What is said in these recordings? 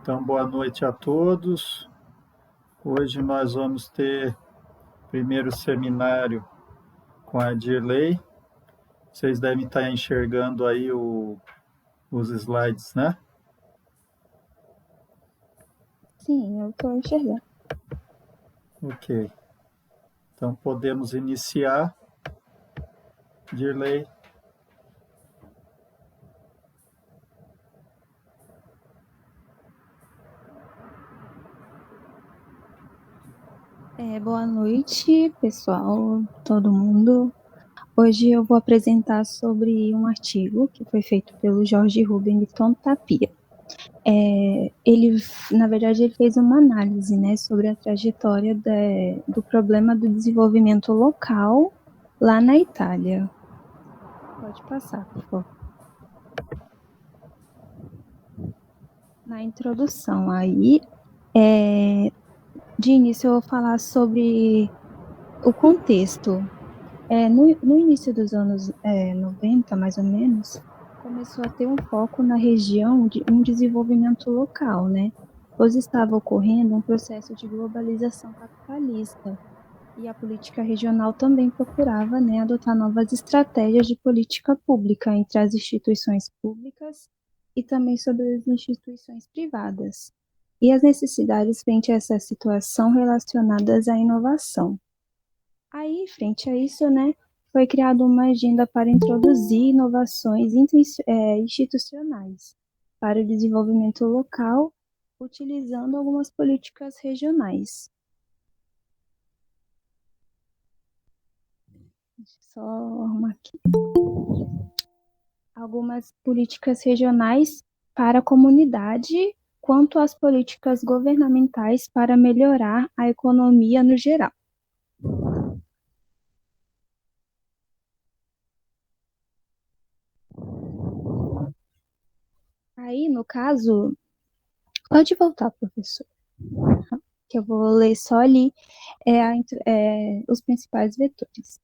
Então, boa noite a todos. Hoje nós vamos ter o primeiro seminário com a Dirley. Vocês devem estar enxergando aí os slides, né? Sim, eu estou enxergando. Ok. Então, podemos iniciar. Dirley. Boa noite, pessoal, todo mundo. Hoje eu vou apresentar sobre um artigo que foi feito pelo Jorge Rubington Tapia. Na verdade, ele fez uma análise, né, sobre a trajetória do problema do desenvolvimento local lá na Itália. Pode passar, por favor. Na introdução aí, de início eu vou falar sobre o contexto. No início dos anos 90, mais ou menos, começou a ter um foco na região de um desenvolvimento local, né? Pois estava ocorrendo um processo de globalização capitalista e a política regional também procurava, né, adotar novas estratégias de política pública entre as instituições públicas e também sobre as instituições privadas. E as necessidades frente a essa situação relacionadas à inovação. Aí, frente a isso, né, foi criada uma agenda para introduzir inovações institucionais para o desenvolvimento local, utilizando algumas políticas regionais. Deixa eu só arrumar aqui. Algumas políticas regionais para a comunidade, quanto às políticas governamentais para melhorar a economia no geral. Aí, no caso, pode voltar, professor, que eu vou ler só ali os principais vetores.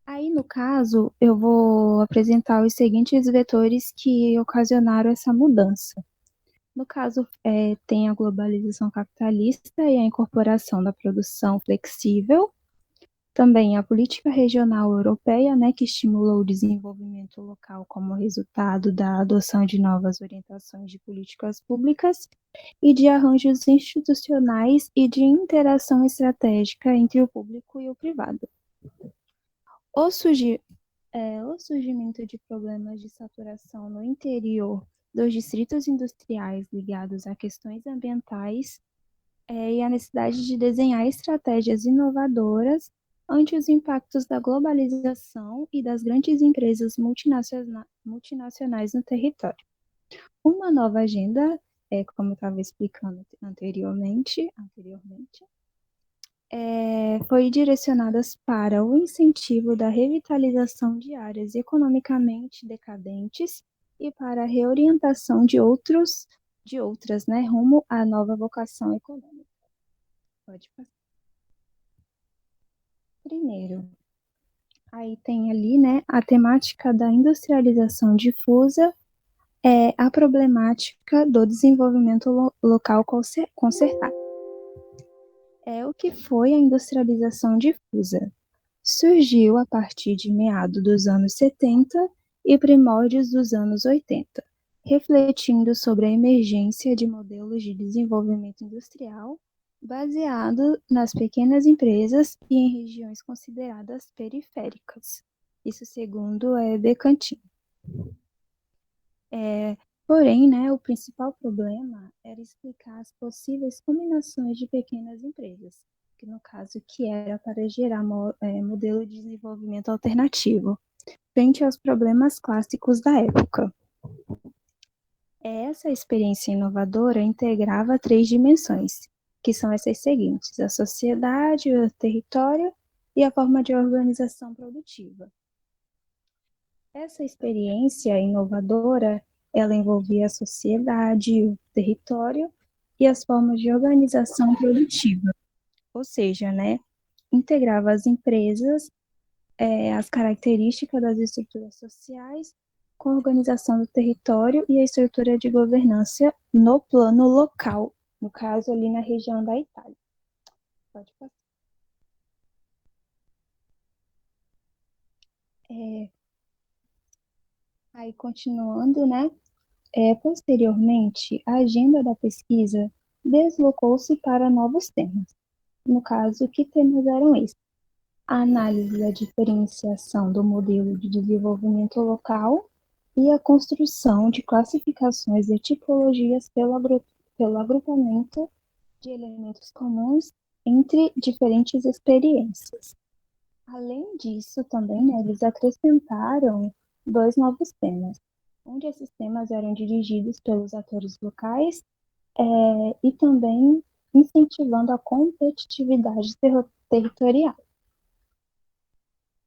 Aí, no caso, eu vou apresentar os seguintes vetores que ocasionaram essa mudança. No caso, tem a globalização capitalista e a incorporação da produção flexível. Também a política regional europeia, né, que estimulou o desenvolvimento local como resultado da adoção de novas orientações de políticas públicas e de arranjos institucionais e de interação estratégica entre o público e o privado. O surgimento de problemas de saturação no interior dos distritos industriais ligados a questões ambientais e a necessidade de desenhar estratégias inovadoras ante os impactos da globalização e das grandes empresas multinacionais no território. Uma nova agenda, como eu estava explicando anteriormente, foi direcionadas para o incentivo da revitalização de áreas economicamente decadentes e para a reorientação de outras, né, rumo à nova vocação econômica. Pode passar. Primeiro, aí tem ali, né, a temática da industrialização difusa, a problemática do desenvolvimento local consertado. O que foi a industrialização difusa? Surgiu a partir de meados dos anos 70 e primórdios dos anos 80, refletindo sobre a emergência de modelos de desenvolvimento industrial baseado nas pequenas empresas e em regiões consideradas periféricas. Isso segundo Becantin. Porém, né, o principal problema era explicar as possíveis combinações de pequenas empresas, que no caso que era para gerar modelo de desenvolvimento alternativo, frente aos problemas clássicos da época. Essa experiência inovadora integrava 3 dimensões, que são essas seguintes: a sociedade, o território e a forma de organização produtiva. Essa experiência inovadora, ela envolvia a sociedade, o território e as formas de organização produtiva, ou seja, né, integrava as empresas, as características das estruturas sociais com a organização do território e a estrutura de governança no plano local, no caso ali na região da Itália. Pode passar. Aí, continuando, né? Posteriormente, a agenda da pesquisa deslocou-se para novos temas. No caso, que temas eram esses? A análise da diferenciação do modelo de desenvolvimento local e a construção de classificações e tipologias pelo agrupamento de elementos comuns entre diferentes experiências. Além disso, também, né, eles acrescentaram 2 novos temas, onde esses temas eram dirigidos pelos atores locais e também incentivando a competitividade territorial.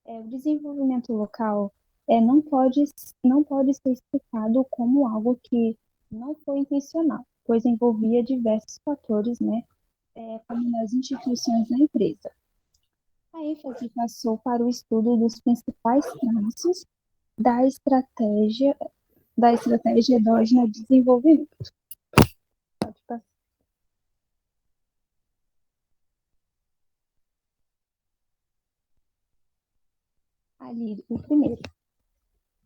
O desenvolvimento local não pode ser explicado como algo que não foi intencional, pois envolvia diversos fatores, né, como nas instituições da empresa. A ênfase passou para o estudo dos principais traços da estratégia endógena de desenvolvimento. Pode passar. Ali, o primeiro.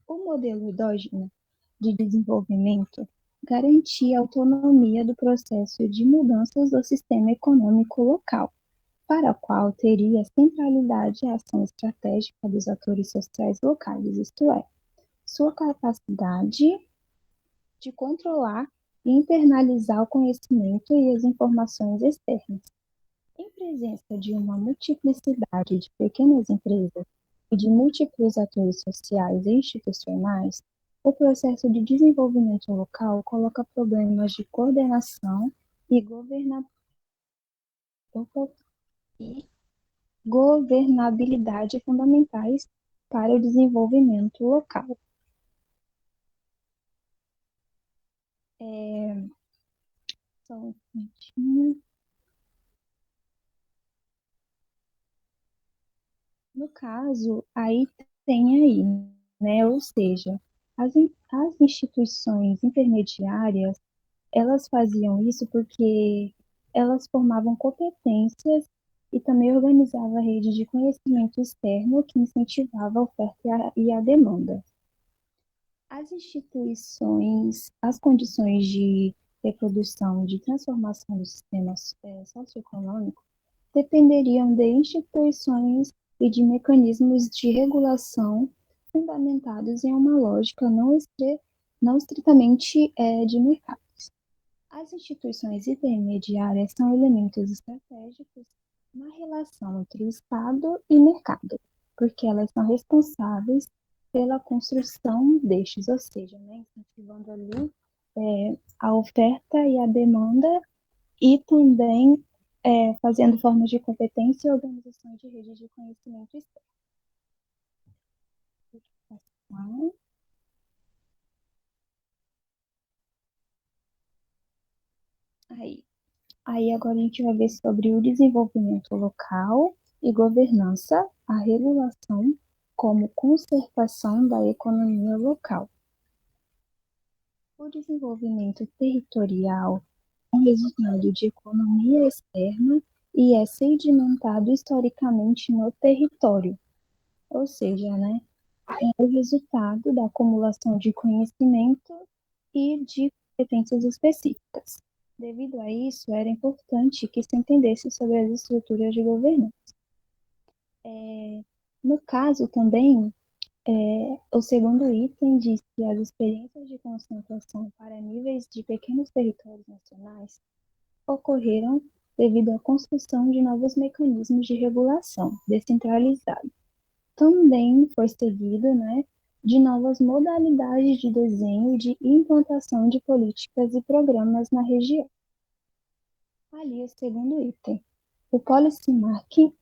O modelo endógeno de desenvolvimento garantia a autonomia do processo de mudanças do sistema econômico local, para o qual teria centralidade a ação estratégica dos atores sociais locais, isto é, sua capacidade de controlar e internalizar o conhecimento e as informações externas. Em presença de uma multiplicidade de pequenas empresas e de múltiplos atores sociais e institucionais, o processo de desenvolvimento local coloca problemas de coordenação e governabilidade fundamentais para o desenvolvimento local. Só um minutinho. No caso, né? Ou seja, as instituições intermediárias, elas faziam isso porque elas formavam competências e também organizavam a rede de conhecimento externo que incentivava a oferta e a demanda. As condições de reprodução, de transformação do sistema socioeconômico dependeriam de instituições e de mecanismos de regulação fundamentados em uma lógica não estritamente de mercado. As instituições intermediárias são elementos estratégicos na relação entre o Estado e mercado, porque elas são responsáveis pela construção destes, ou seja, né, incentivando ali a oferta e a demanda e também fazendo formas de competência e organização de redes de conhecimento externo. Aí agora a gente vai ver sobre o desenvolvimento local e governança, a regulação como concertação da economia local. O desenvolvimento territorial é um resultado de economia externa e é sedimentado historicamente no território, ou seja, né, é o resultado da acumulação de conhecimento e de competências específicas. Devido a isso, era importante que se entendesse sobre as estruturas de governança. No caso também, o segundo item diz que as experiências de concentração para níveis de pequenos territórios nacionais ocorreram devido à construção de novos mecanismos de regulação descentralizada. Também foi seguido, né, de novas modalidades de desenho e de implantação de políticas e programas na região. Ali, o segundo item. O Policy Marking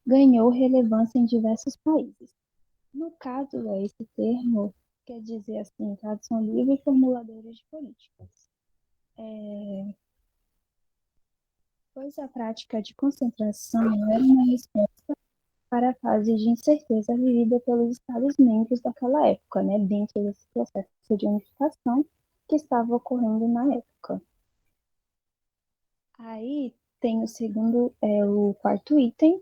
ganhou relevância em diversos países. No caso, esse termo quer dizer assim, tradução livre e formuladores de políticas. Pois a prática de concentração era uma resposta para a fase de incerteza vivida pelos Estados-membros daquela época, né, dentro desse processo de unificação que estava ocorrendo na época. Aí tem o quarto item,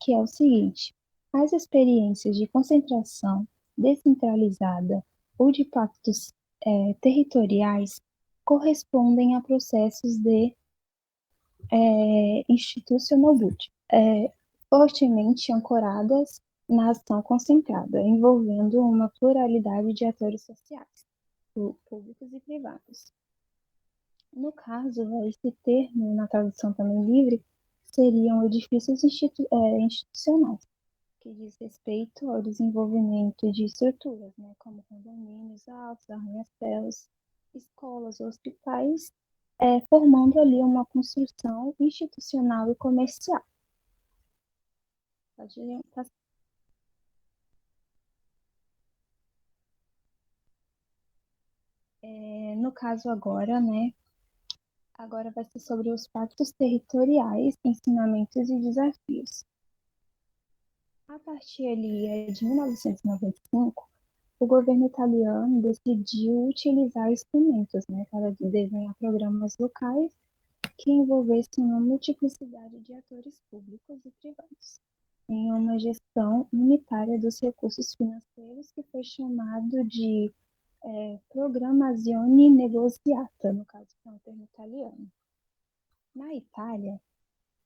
que é o seguinte: as experiências de concentração descentralizada ou de pactos territoriais correspondem a processos de institutional good, fortemente ancoradas na ação concentrada, envolvendo uma pluralidade de atores sociais, públicos e privados. No caso, esse termo, na tradução também livre, seriam edifícios institucionais, que diz respeito ao desenvolvimento de estruturas, né, como condomínios altos, arranha-céus, escolas, hospitais, formando ali uma construção institucional e comercial. Pode passar. No caso agora, né, agora vai ser sobre os pactos territoriais, ensinamentos e desafios. A partir ali de 1995, o governo italiano decidiu utilizar instrumentos, né, para desenhar programas locais que envolvessem uma multiplicidade de atores públicos e privados, em uma gestão unitária dos recursos financeiros que foi chamado de Programmazione Negoziata, no caso que é um termo italiano. Na Itália,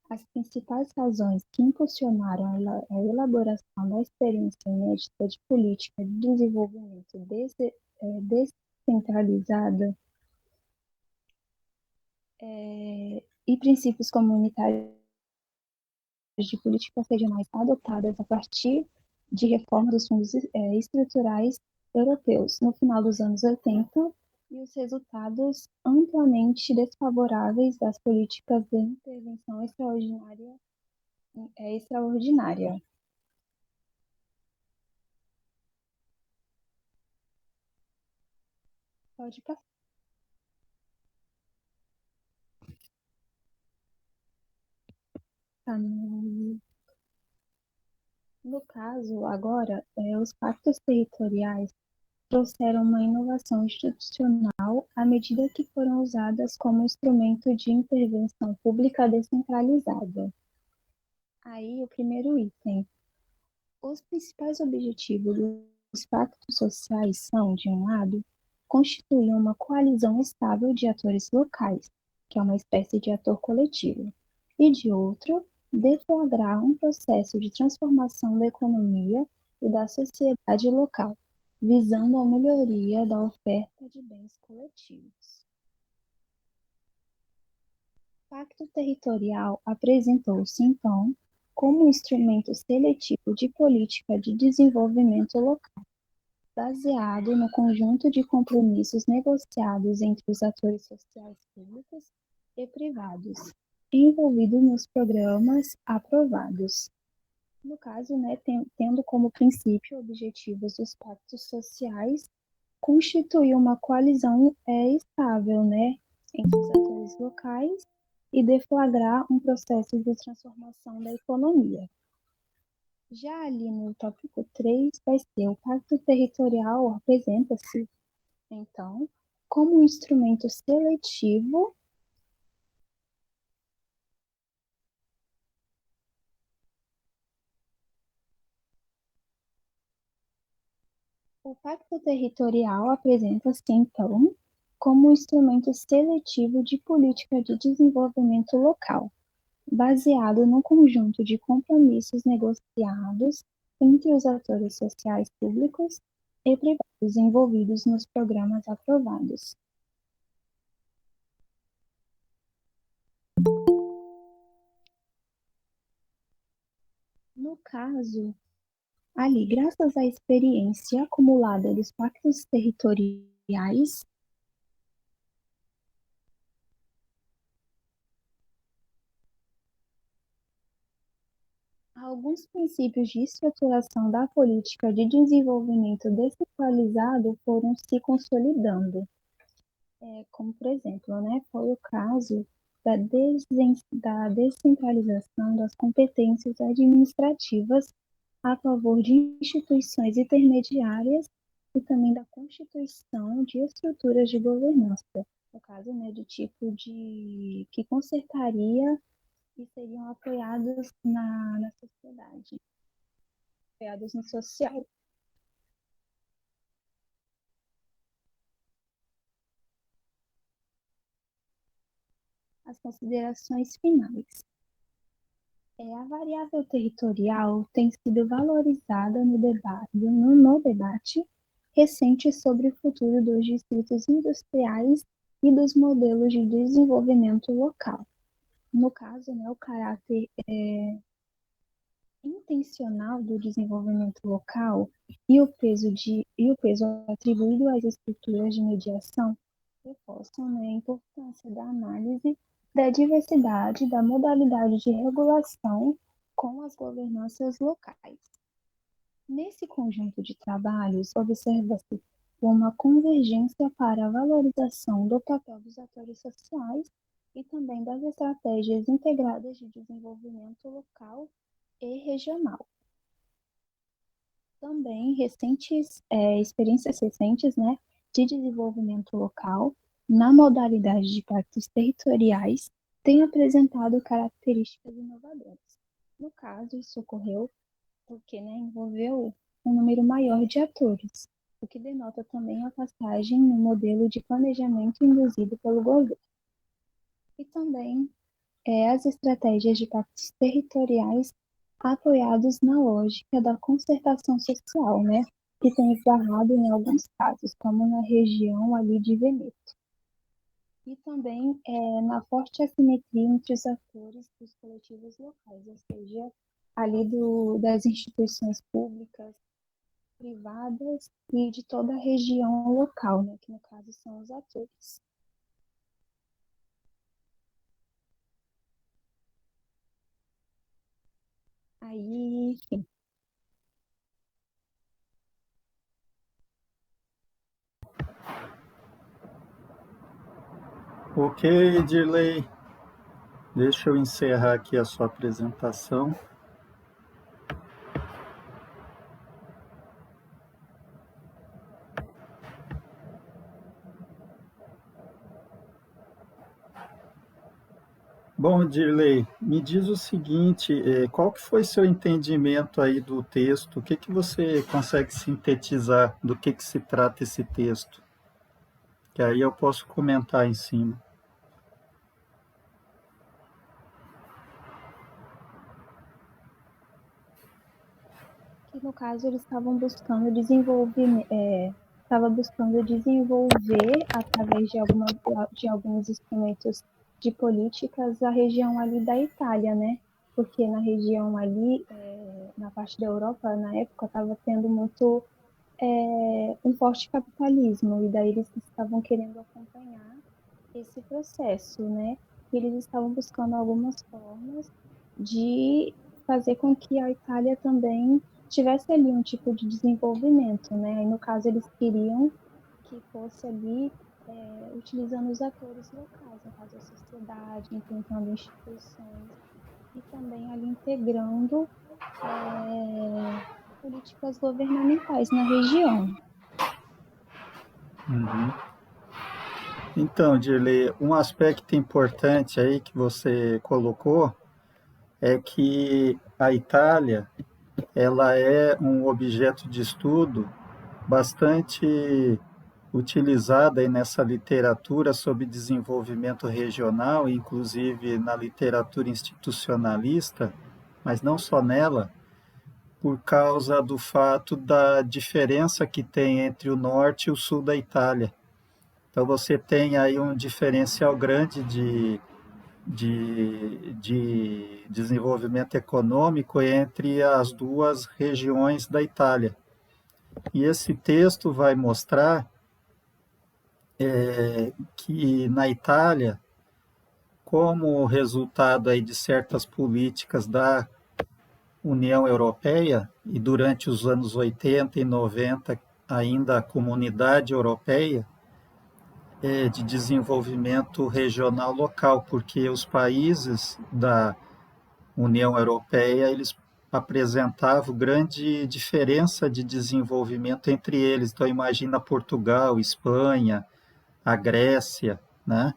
as principais razões que impulsionaram a elaboração da experiência inédita de política de desenvolvimento descentralizada e princípios comunitários de políticas regionais adotadas a partir de reforma dos fundos estruturais europeus no final dos anos 80 e os resultados amplamente desfavoráveis das políticas de intervenção extraordinária. Pode passar. Tá no caso, agora, os pactos territoriais trouxeram uma inovação institucional à medida que foram usadas como instrumento de intervenção pública descentralizada. Aí, o primeiro item. Os principais objetivos dos pactos sociais são, de um lado, constituir uma coalizão estável de atores locais, que é uma espécie de ator coletivo, e, de outro, deflagrar um processo de transformação da economia e da sociedade local, visando a melhoria da oferta de bens coletivos. O Pacto Territorial apresentou-se, então, como um instrumento seletivo de política de desenvolvimento local, baseado no conjunto de compromissos negociados entre os atores sociais públicos e privados, envolvidos nos programas aprovados. No caso, né, tendo como princípio objetivos dos pactos sociais, constituir uma coalizão estável, né, entre os atores locais e deflagrar um processo de transformação da economia. Já ali no tópico 3 vai ser o Pacto Territorial apresenta-se, então, como um instrumento seletivo O Pacto Territorial apresenta-se, então, como um instrumento seletivo de política de desenvolvimento local, baseado no conjunto de compromissos negociados entre os atores sociais públicos e privados envolvidos nos programas aprovados. No caso, ali, graças à experiência acumulada dos pactos territoriais, alguns princípios de estruturação da política de desenvolvimento descentralizado foram se consolidando. Como, por exemplo, né, foi o caso da descentralização das competências administrativas a favor de instituições intermediárias e também da constituição de estruturas de governança, no caso, né, de tipo de que consertaria e seriam apoiados na sociedade, apoiados no social. As considerações finais. A variável territorial tem sido valorizada no debate recente sobre o futuro dos distritos industriais e dos modelos de desenvolvimento local. No caso, né, o caráter intencional do desenvolvimento local e o peso atribuído às estruturas de mediação reforçam, né, a importância da análise da diversidade da modalidade de regulação com as governanças locais. Nesse conjunto de trabalhos, observa-se uma convergência para a valorização do papel dos atores sociais e também das estratégias integradas de desenvolvimento local e regional. Também experiências recentes, né, de desenvolvimento local na modalidade de pactos territoriais têm apresentado características inovadoras. No caso, isso ocorreu porque, né, envolveu um número maior de atores, o que denota também a passagem no modelo de planejamento induzido pelo governo. E também as estratégias de pactos territoriais apoiados na lógica da concertação social, né, que tem esbarrado em alguns casos, como na região ali de Veneto. E também na forte assimetria entre os atores dos coletivos locais, ou seja, ali das instituições públicas, privadas e de toda a região local, né, que no caso são os atores. Aí, enfim. Ok, Dirley. Deixa eu encerrar aqui a sua apresentação. Bom, Dirley, me diz o seguinte, qual que foi seu entendimento aí do texto? O que que você consegue sintetizar do que se trata esse texto? Que aí eu posso comentar em cima. Que no caso eles estavam buscando desenvolver através de alguns instrumentos de políticas a região ali da Itália, né? Porque na região ali, na parte da Europa, na época, estava tendo muito um forte capitalismo, e daí eles estavam querendo acompanhar esse processo, né? E eles estavam buscando algumas formas de fazer com que a Itália também tivesse ali um tipo de desenvolvimento, né? Aí, no caso, eles queriam que fosse ali utilizando os atores locais, no caso, a sociedade, implantando instituições e também ali integrando políticas governamentais na região. Uhum. Então, Dirley, um aspecto importante aí que você colocou é que a Itália, ela é um objeto de estudo bastante utilizada aí nessa literatura sobre desenvolvimento regional, inclusive na literatura institucionalista, mas não só nela, por causa do fato da diferença que tem entre o norte e o sul da Itália. Então você tem aí um diferencial grande de desenvolvimento econômico entre as duas regiões da Itália. E esse texto vai mostrar que na Itália, como resultado aí de certas políticas da União Europeia, e durante os anos 80 e 90 ainda a Comunidade Europeia, de desenvolvimento regional local, porque os países da União Europeia, eles apresentavam grande diferença de desenvolvimento entre eles. Então, imagina Portugal, Espanha, a Grécia, né?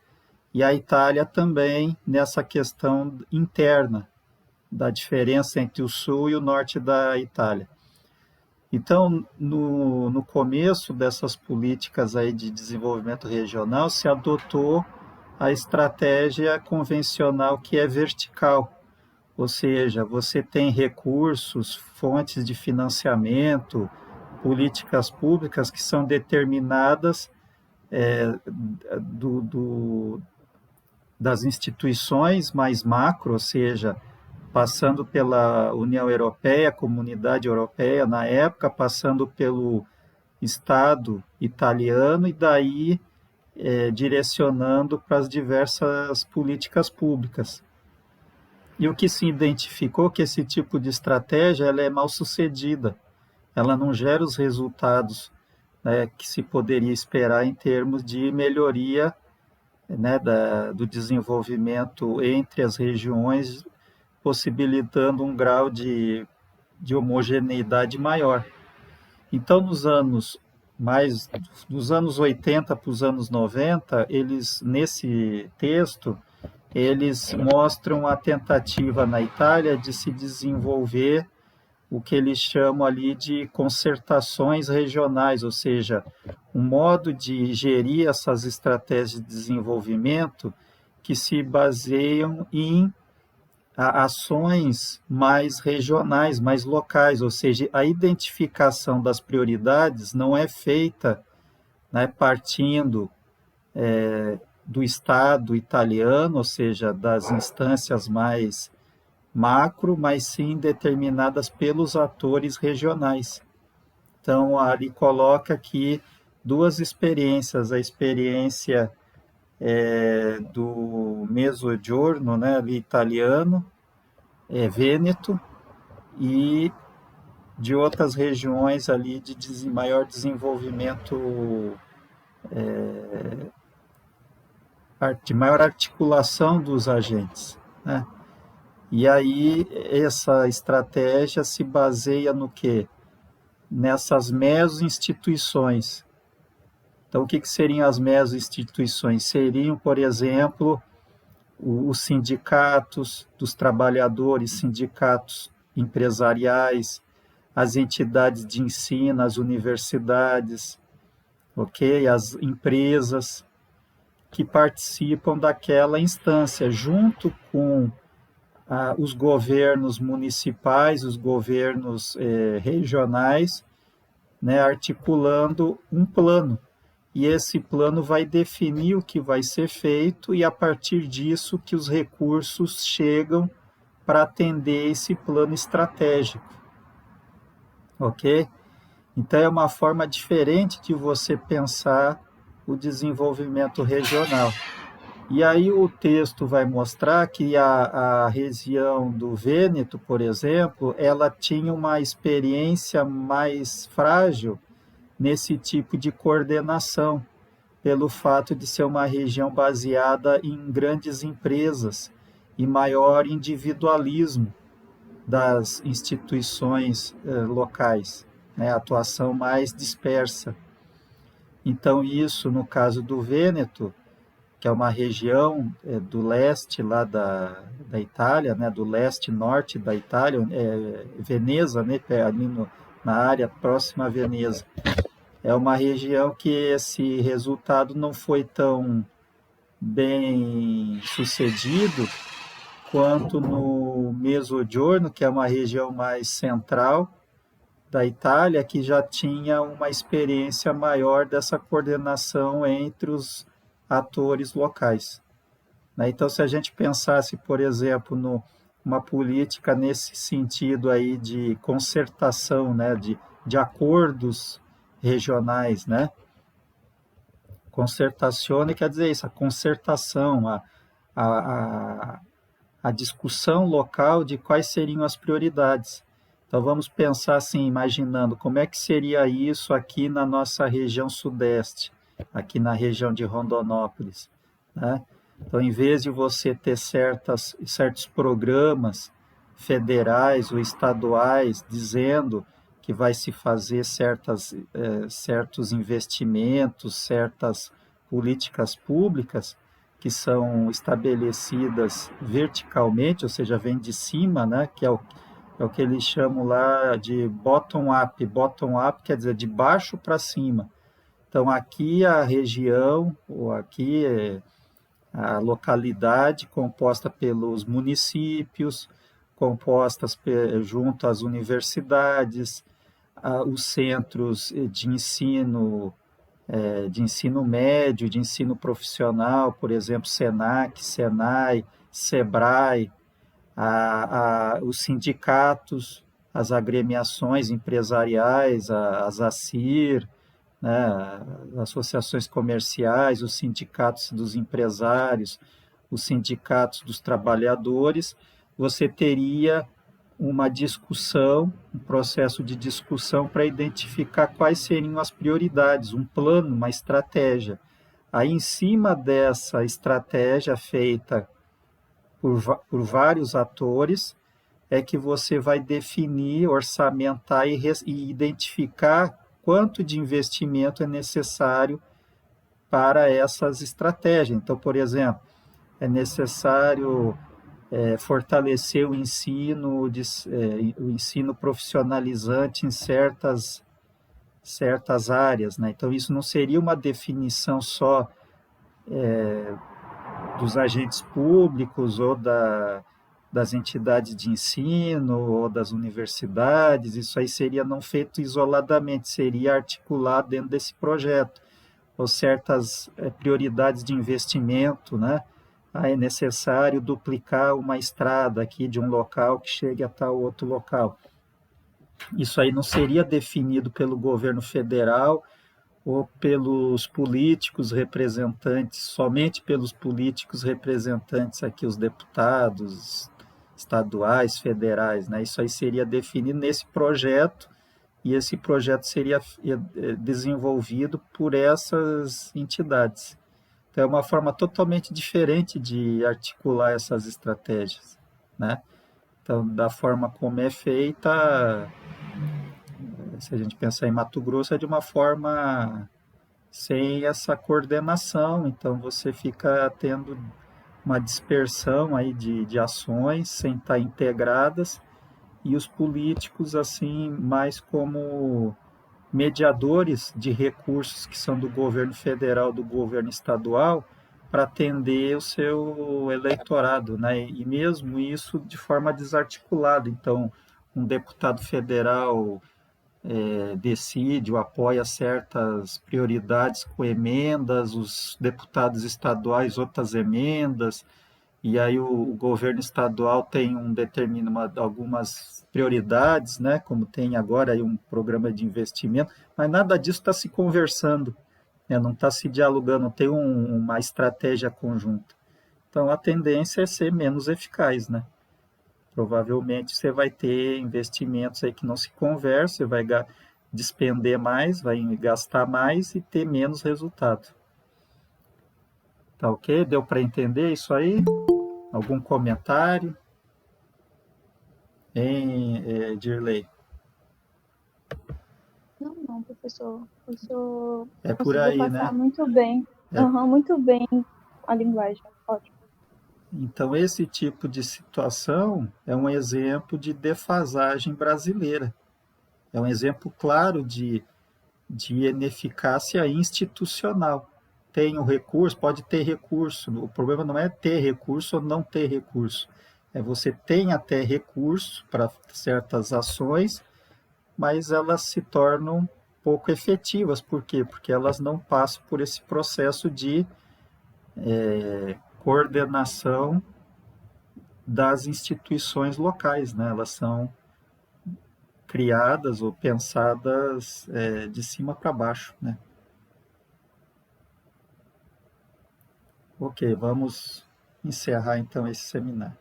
E a Itália também nessa questão interna da diferença entre o sul e o norte da Itália. Então, no começo dessas políticas aí de desenvolvimento regional, se adotou a estratégia convencional que é vertical, ou seja, você tem recursos, fontes de financiamento, políticas públicas que são determinadas é, do, do, das instituições mais macro, ou seja, passando pela União Europeia, Comunidade Europeia na época, passando pelo Estado italiano e daí direcionando para as diversas políticas públicas. E o que se identificou que esse tipo de estratégia ela é mal sucedida, ela não gera os resultados, né, que se poderia esperar em termos de melhoria, né, do desenvolvimento entre as regiões, possibilitando um grau de homogeneidade maior. Então, dos anos 80 para os anos 90, eles, nesse texto, eles mostram a tentativa na Itália de se desenvolver o que eles chamam ali de concertações regionais, ou seja, um modo de gerir essas estratégias de desenvolvimento que se baseiam em ações mais regionais, mais locais, ou seja, a identificação das prioridades não é feita, né, partindo do Estado italiano, ou seja, das instâncias mais macro, mas sim determinadas pelos atores regionais. Então, ali coloca aqui duas experiências, a experiência do Mezzogiorno, né, ali italiano, Vêneto, e de outras regiões ali de maior desenvolvimento, de maior articulação dos agentes, né? E aí essa estratégia se baseia no quê? Nessas meso-instituições. Então, o que seriam as meso-instituições? Seriam, por exemplo, os sindicatos dos trabalhadores, sindicatos empresariais, as entidades de ensino, as universidades, ok? As empresas que participam daquela instância, junto com os governos municipais, os governos regionais, né, articulando um plano. E esse plano vai definir o que vai ser feito e, a partir disso, que os recursos chegam para atender esse plano estratégico. Ok? Então, é uma forma diferente de você pensar o desenvolvimento regional. E aí o texto vai mostrar que a região do Vêneto, por exemplo, ela tinha uma experiência mais frágil nesse tipo de coordenação, pelo fato de ser uma região baseada em grandes empresas e maior individualismo das instituições locais, né, atuação mais dispersa. Então, isso, no caso do Vêneto, que é uma região do leste lá da Itália, né, do leste-norte da Itália, Veneza, né, ali na área próxima a Veneza. É uma região que esse resultado não foi tão bem sucedido quanto no Mezzogiorno, que é uma região mais central da Itália, que já tinha uma experiência maior dessa coordenação entre os atores locais. Então, se a gente pensasse, por exemplo, numa política nesse sentido aí de concertação, né, de acordos regionais, né? Concertazione quer dizer isso, a concertação, a discussão local de quais seriam as prioridades. Então vamos pensar assim, imaginando como é que seria isso aqui na nossa região sudeste. aqui na região de Rondonópolis, né? Então, em vez de você ter certos programas federais ou estaduais dizendo que vai se fazer certos investimentos, certas políticas públicas que são estabelecidas verticalmente, ou seja, vem de cima, né, que é o que eles chamam lá de bottom-up. Bottom-up quer dizer de baixo para cima. Então, aqui a região, ou aqui a localidade composta pelos municípios, compostas junto às universidades, os centros de ensino médio, de ensino profissional, por exemplo, SENAC, SENAI, SEBRAE, os sindicatos, as agremiações empresariais, as ACIR, né, as associações comerciais, os sindicatos dos empresários, os sindicatos dos trabalhadores, você teria uma discussão, um processo de discussão para identificar quais seriam as prioridades, um plano, uma estratégia. Aí, em cima dessa estratégia feita por vários atores, é que você vai definir, orçamentar e identificar quanto de investimento é necessário para essas estratégias. Então, por exemplo, é necessário fortalecer o ensino profissionalizante em certas áreas, né? Então, isso não seria uma definição só dos agentes públicos ou das entidades de ensino ou das universidades, isso aí seria não feito isoladamente, seria articulado dentro desse projeto, ou certas prioridades de investimento, né? É necessário duplicar uma estrada aqui de um local que chegue a tal outro local. Isso aí não seria definido pelo governo federal ou pelos políticos representantes, somente pelos políticos representantes aqui, os deputados estaduais, federais, né? Isso aí seria definido nesse projeto e esse projeto seria desenvolvido por essas entidades. Então, é uma forma totalmente diferente de articular essas estratégias, né? Então, da forma como é feita, se a gente pensar em Mato Grosso, é de uma forma sem essa coordenação, então você fica tendo uma dispersão aí de ações sem estar integradas e os políticos assim mais como mediadores de recursos que são do governo federal, do governo estadual, para atender o seu eleitorado, né? E mesmo isso de forma desarticulada. Então, um deputado federal decide ou apoia certas prioridades com emendas, os deputados estaduais outras emendas, e aí o governo estadual tem algumas prioridades, né, como tem agora aí um programa de investimento, mas nada disso está se conversando, né, não está se dialogando, não tem uma estratégia conjunta. Então a tendência é ser menos eficaz, né? Provavelmente você vai ter investimentos aí que não se conversam, você vai despender mais, vai gastar mais e ter menos resultado. Tá ok? Deu para entender isso aí? Algum comentário? Dirley? Não, professor. O senhor É por conseguiu aí, passar né? muito bem. É. Muito bem a linguagem. Ótimo. Então, esse tipo de situação é um exemplo de defasagem brasileira. É um exemplo claro de ineficácia institucional. Tem o recurso, pode ter recurso. O problema não é ter recurso ou não ter recurso. É você tem até recurso para certas ações, mas elas se tornam pouco efetivas. Por quê? Porque elas não passam por esse processo de coordenação das instituições locais, né? Elas são criadas ou pensadas de cima para baixo, né? Ok, vamos encerrar então esse seminário.